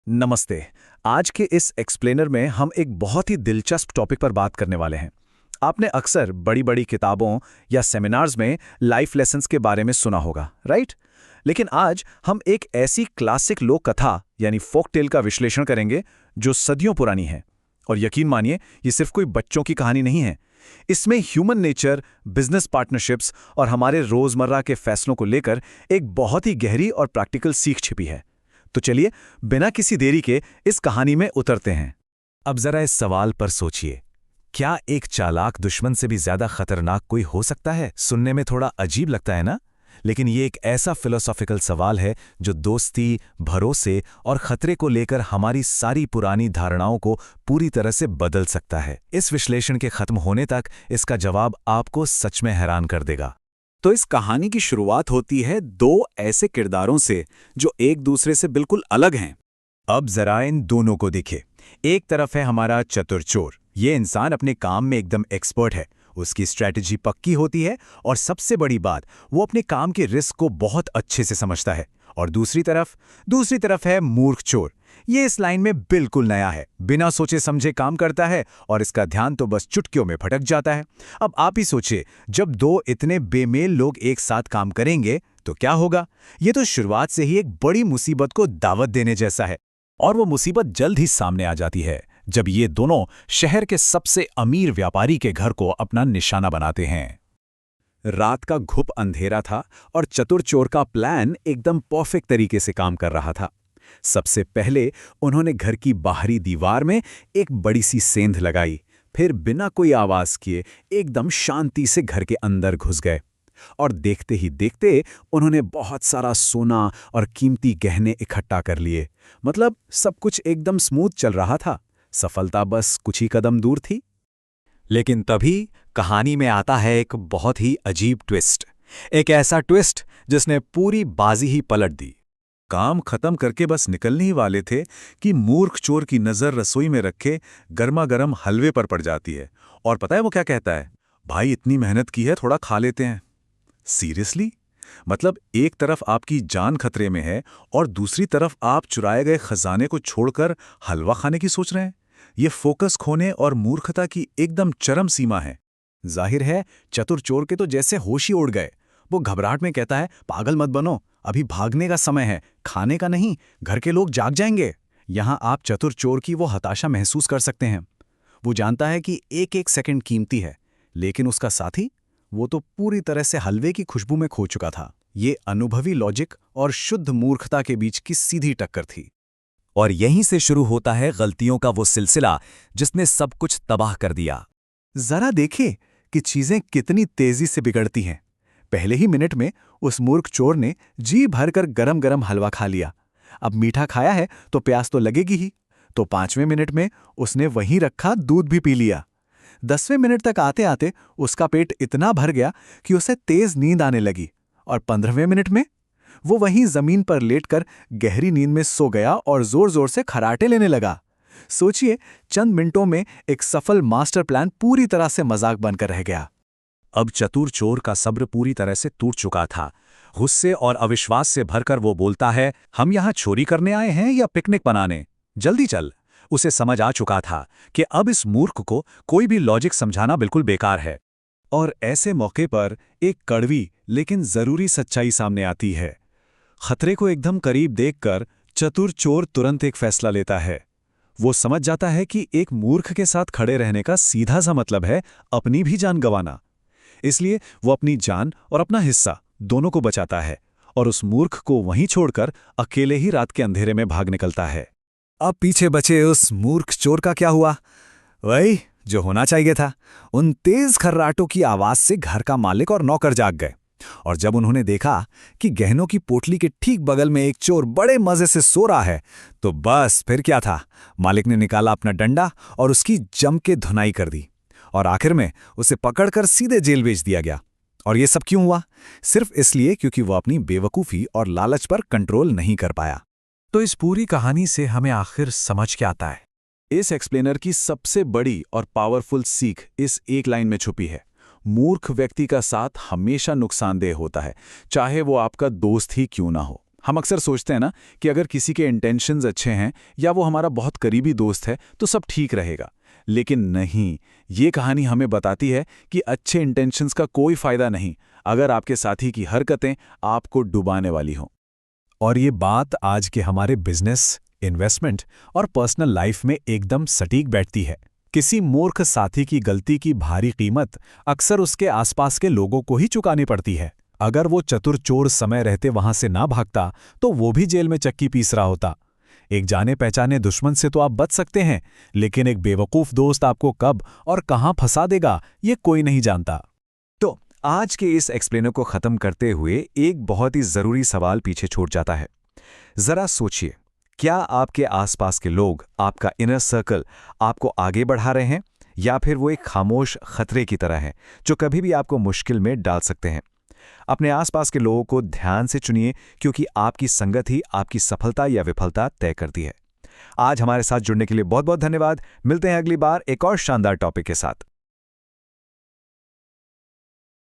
नमस्ते। आज के इस एक्सप्लेनर में हम एक बहुत ही दिलचस्प टॉपिक पर बात करने वाले हैं। आपने अक्सर बड़ी-बड़ी किताबों या सेमिनार्स में लाइफ लेसन्स के बारे में सुना होगा, राइट? लेकिन आज हम एक ऐसी क्लासिक लोक कथा यानी फोक टेल का विश्लेषण करेंगे जो सदियों पुरानी है। और यकीन मानिए, ये सिर्फ कोई बच्चों की कहानी नहीं है। इसमें ह्यूमन नेचर, बिजनेस पार्टनरशिप्स और हमारे रोजमर्रा के फैसलों को लेकर एक बहुत ही गहरी और प्रैक्टिकल सीख छिपी है। तो चलिए, बिना किसी देरी के इस कहानी में उतरते हैं। अब जरा इस सवाल पर सोचिए, क्या एक चालाक दुश्मन से भी ज्यादा खतरनाक कोई हो सकता है? सुनने में थोड़ा अजीब लगता है ना? लेकिन ये एक ऐसा फिलोसॉफिकल सवाल है जो दोस्ती, भरोसे और खतरे को लेकर हमारी सारी पुरानी धारणाओं को पूरी तरह से बदल सकता है। इस विश्लेषण के खत्म होने तक इसका जवाब आपको सच में हैरान कर देगा। तो इस कहानी की शुरुआत होती है दो ऐसे किरदारों से जो एक दूसरे से बिल्कुल अलग हैं। अब जरा इन दोनों को देखिए। एक तरफ है हमारा चतुर चोर। ये इंसान अपने काम में एकदम एक्सपर्ट है, उसकी स्ट्रैटेजी पक्की होती है और सबसे बड़ी बात, वो अपने काम के रिस्क को बहुत अच्छे से समझता है। और दूसरी तरफ है मूर्ख चोर। ये इस लाइन में बिल्कुल नया है, बिना सोचे समझे काम करता है और इसका ध्यान तो बस चुटकियों में भटक जाता है। अब आप ही सोचिए, जब दो इतने बेमेल लोग एक साथ काम करेंगे तो क्या होगा? ये तो शुरुआत से ही एक बड़ी मुसीबत को दावत देने जैसा है। और वो मुसीबत जल्द ही सामने आ जाती है जब ये दोनों शहर के सबसे अमीर व्यापारी के घर को अपना निशाना बनाते हैं। रात का घुप अंधेरा था और चतुर चोर का प्लान एकदम परफेक्ट तरीके से काम कर रहा था। सबसे पहले उन्होंने घर की बाहरी दीवार में एक बड़ी सी सेंध लगाई, फिर बिना कोई आवाज किए एकदम शांति से घर के अंदर घुस गए। और देखते ही देखते उन्होंने बहुत सारा सोना और कीमती गहने इकट्ठा कर लिए। मतलब सब कुछ एकदम स्मूथ चल रहा था, सफलता बस कुछ ही कदम दूर थी। लेकिन तभी कहानी में आता है एक बहुत ही अजीब ट्विस्ट। एक ऐसा ट्विस्ट जिसने पूरी बाजी ही पलट दी। काम खत्म करके बस निकलने ही वाले थे कि मूर्ख चोर की नजर रसोई में रखे गर्मा गर्म हलवे पर पड़ जाती है। और पता है वो क्या कहता है? भाई, इतनी मेहनत की है, थोड़ा खा लेते हैं। सीरियसली? मतलब एक तरफ आपकी जान खतरे में है और दूसरी तरफ आप चुराए गए खजाने को छोड़कर हलवा खाने की सोच रहे हैं। ये फोकस खोने और मूर्खता की एकदम चरम सीमा है। जाहिर है, चतुर चोर के तो जैसे होश ही उड़ गए। वो घबराहट में कहता है, पागल मत बनो, अभी भागने का समय है, खाने का नहीं, घर के लोग जाग जाएंगे। यहां आप चतुर चोर की वो हताशा महसूस कर सकते हैं। वो जानता है कि एक एक सेकंड कीमती है, लेकिन उसका साथी, वो तो पूरी तरह से हलवे की खुशबू में खो चुका था। ये अनुभवी लॉजिक और शुद्ध मूर्खता के बीच की सीधी टक्कर थी। और यहीं से शुरू होता है गलतियों का वो सिलसिला जिसने सब कुछ तबाह कर दिया। जरा देखें कि चीजें कितनी तेजी से बिगड़ती हैं। पहले ही मिनट में उस मूर्ख चोर ने जी भरकर गरम गरम हलवा खा लिया। अब मीठा खाया है तो प्यास तो लगेगी ही। तो 5वें मिनट में उसने वहीं रखा दूध भी पी लिया। 10वें मिनट तक आते आते उसका पेट इतना भर गया कि उसे तेज नींद आने लगी। और 15वें मिनट में वो वहीं जमीन पर लेटकर गहरी नींद में सो गया और जोर जोर से खर्राटे लेने लगा। सोचिए, चंद मिनटों में एक सफल मास्टर प्लान पूरी तरह से मजाक बनकर रह गया। अब चतुर चोर का सब्र पूरी तरह से टूट चुका था। गुस्से और अविश्वास से भरकर वो बोलता है, हम यहाँ चोरी करने आए हैं या पिकनिक बनाने? जल्दी चल। उसे समझ आ चुका था कि अब इस मूर्ख को कोई भी लॉजिक समझाना बिल्कुल बेकार है। और ऐसे मौके पर एक कड़वी लेकिन जरूरी सच्चाई सामने आती है। खतरे को एकदम करीब देखकर चतुर चोर तुरंत एक फैसला लेता है। वो समझ जाता है कि एक मूर्ख के साथ खड़े रहने का सीधा सा मतलब है अपनी भी जान गंवाना। इसलिए वो अपनी जान और अपना हिस्सा दोनों को बचाता है और उस मूर्ख को वहीं छोड़कर अकेले ही रात के अंधेरे में भाग निकलता है। अब पीछे बचे उस मूर्ख चोर का क्या हुआ? वही जो होना चाहिए था। उन तेज खर्राटों की आवाज से घर का मालिक और नौकर जाग गए। और जब उन्होंने देखा कि गहनों की पोटली के ठीक बगल में एक चोर बड़े मजे से सो रहा है, तो बस फिर क्या था, मालिक ने निकाला अपना डंडा और उसकी जम के धुनाई कर दी। और आखिर में उसे पकड़कर सीधे जेल भेज दिया गया। और ये सब क्यों हुआ? सिर्फ इसलिए क्योंकि वो अपनी बेवकूफ़ी और लालच पर कंट्रोल नहीं कर पाया। तो इस पूरी कहानी से हमें आखिर समझ क्या आता है? इस एक्सप्लेनर की सबसे बड़ी और पावरफुल सीख इस एक लाइन में छुपी है। मूर्ख व्यक्ति का साथ हमेशा नुकसानदेह होता है, चाहे वो आपका दोस्त ही क्यों ना हो। हम अक्सर सोचते हैं ना कि अगर किसी के इंटेंशंस अच्छे हैं या वो हमारा बहुत करीबी दोस्त है तो सब ठीक रहेगा। लेकिन नहीं, ये कहानी हमें बताती है कि अच्छे इंटेंशंस का कोई फायदा नहीं अगर आपके साथी की हरकतें आपको डुबाने वाली हों। और ये बात आज के हमारे बिजनेस, इन्वेस्टमेंट और पर्सनल लाइफ में एकदम सटीक बैठती है। किसी मूर्ख साथी की गलती की भारी कीमत अक्सर उसके आसपास के लोगों को ही चुकानी पड़ती है। अगर वो चतुर चोर समय रहते वहां से ना भागता तो वो भी जेल में चक्की पीस रहा होता। एक जाने पहचाने दुश्मन से तो आप बच सकते हैं, लेकिन एक बेवकूफ दोस्त आपको कब और कहां फंसा देगा ये कोई नहीं जानता। तो आज के इस एक्सप्लेनर को खत्म करते हुए एक बहुत ही जरूरी सवाल पीछे छूट जाता है। जरा सोचिए, क्या आपके आसपास के लोग, आपका इनर सर्कल आपको आगे बढ़ा रहे हैं या फिर वो एक खामोश खतरे की तरह है जो कभी भी आपको मुश्किल में डाल सकते हैं? अपने आसपास के लोगों को ध्यान से चुनिए, क्योंकि आपकी संगत ही आपकी सफलता या विफलता तय करती है। आज हमारे साथ जुड़ने के लिए बहुत बहुत धन्यवाद। मिलते हैं अगली बार एक और शानदार टॉपिक के साथ।